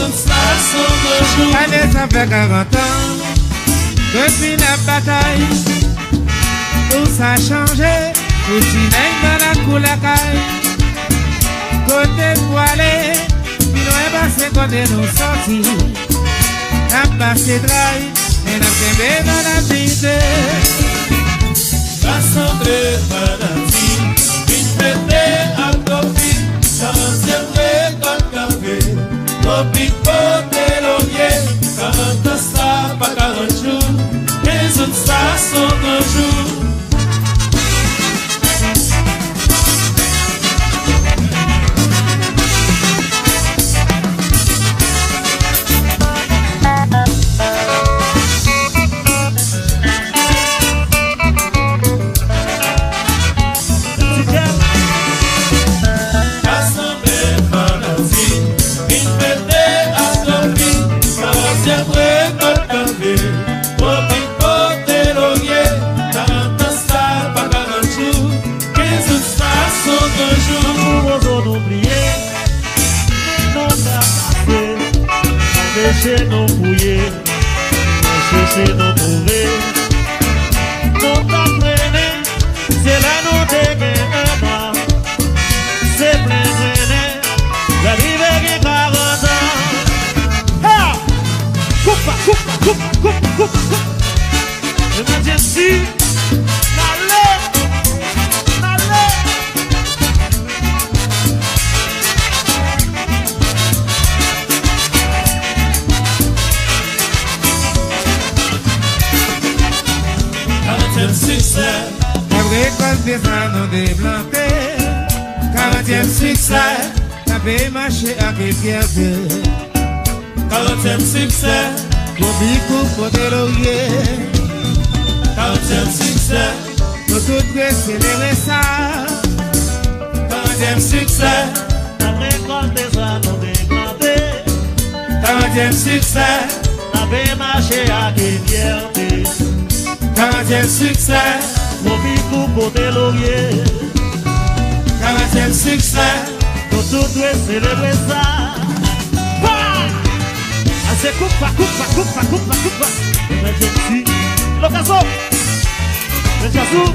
autres stations de jour. Allez, ça fait 40 ans depuis la bataille. Tout ça a changé. Tout si n'est dans la coulacaille. Côté voilé, puis nous est passé côté nous sortis. N'a passé dry, et n'a tombé dans la vie. Rassemblés par la vie, vite pété à profit. 40e récolte café, tropique porté laurier. 40 stars, pas 40 jours, les autres stars sont un jour. Chercher nos fouillés, chercher nos mauvais, nous t'apprenez, c'est là nous dégainons, c'est plein de la vie qui 40 ans. Ha! Coupe, emergency, n'allez. Succès, la récolte des anneaux déblantés. 40e succès, la paix marché à qui fierté. 40e succès, pour bicou pour des lauriers. 40e succès, pour tout célébrer ça. 40e succès, la récolte des anneaux déblantés. 40e succès, la paix marché à qui fierté. 40e succès, mon bicou pour des lauriers. 40e succès, nous tous doit célébrer ça. Ah, c'est coupe. Emergency, l'occasion. Le jazzou.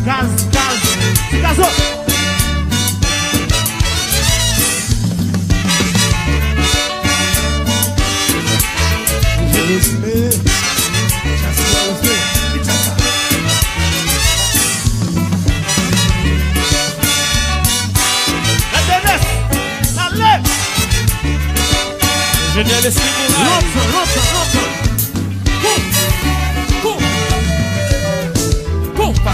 Gaz. Je viens laisser l'autre. Coupe.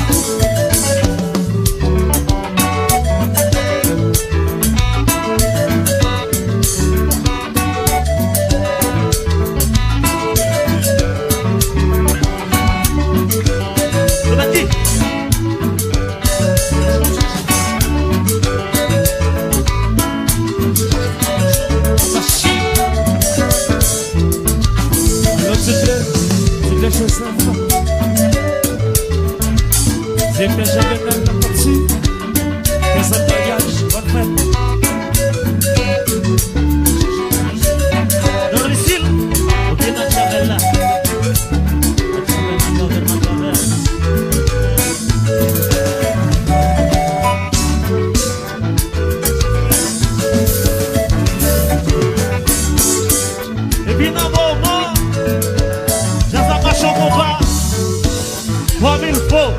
J'ai fait jamais même la partie. Que ça voyage, bonne fête. Dans le style, ok, dans Chavella. Et puis dans mon moment, j'ai sa marche au combat. 3000 faux.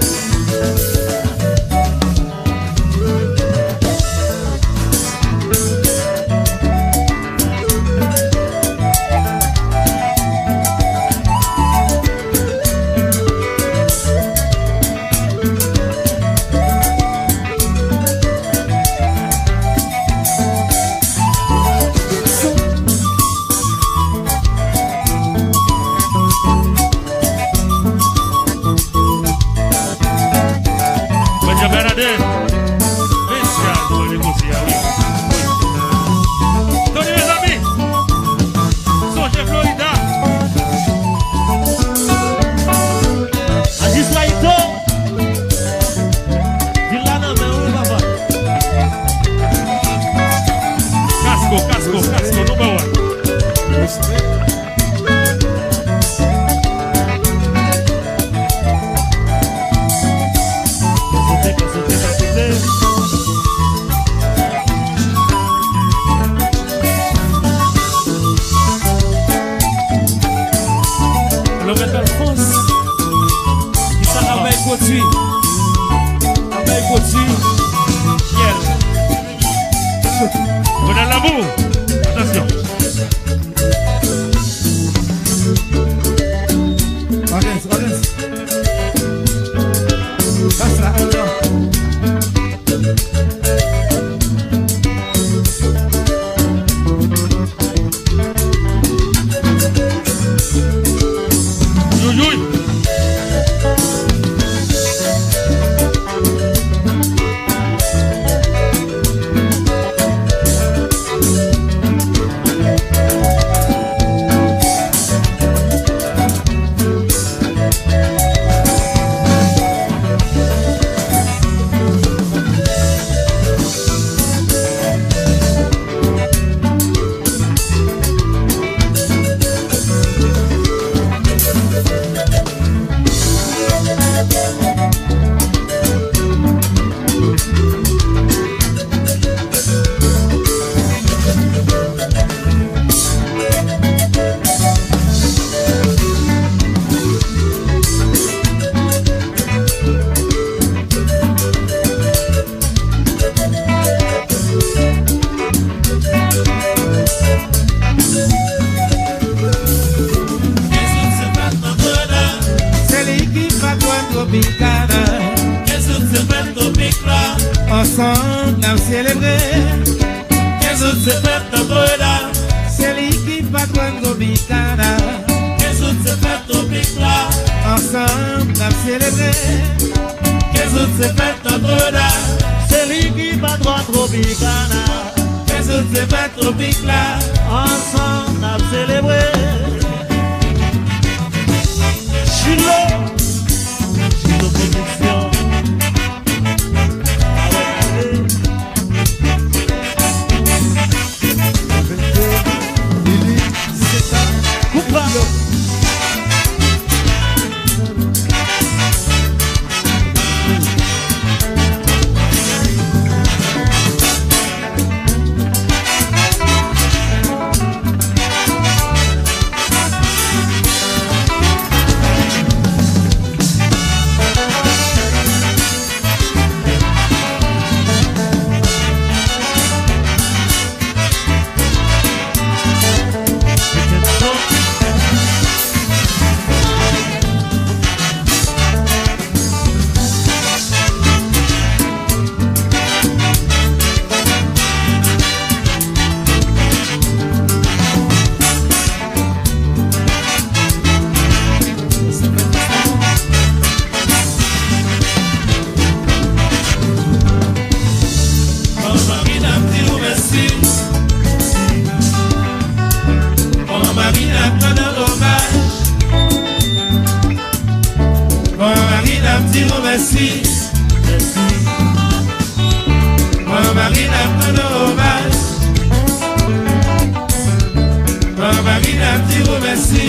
Coty. On a l'amour. Attention. Audience. Passe là, alors. Ensemble, nous célébrer. Qu'est-ce que c'est fait de là? C'est l'équipe patronne Tropicana. Qu'est-ce que c'est fait de là? Ensemble, nous célébrer. Qu'est-ce que c'est fait de là? C'est l'équipe patronne Tropicana. Qu'est-ce que c'est fait de là? Ensemble, nous célébrer. Chilo production. Merci. Maman Marine a pris hommage. Maman Marine a dit merci.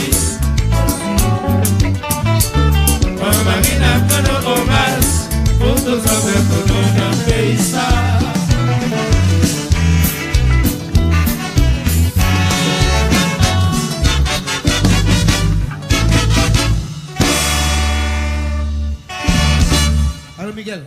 Maman Marine a pris hommage. Pour tous les hommes pour nous pays ça. Allô Miguel.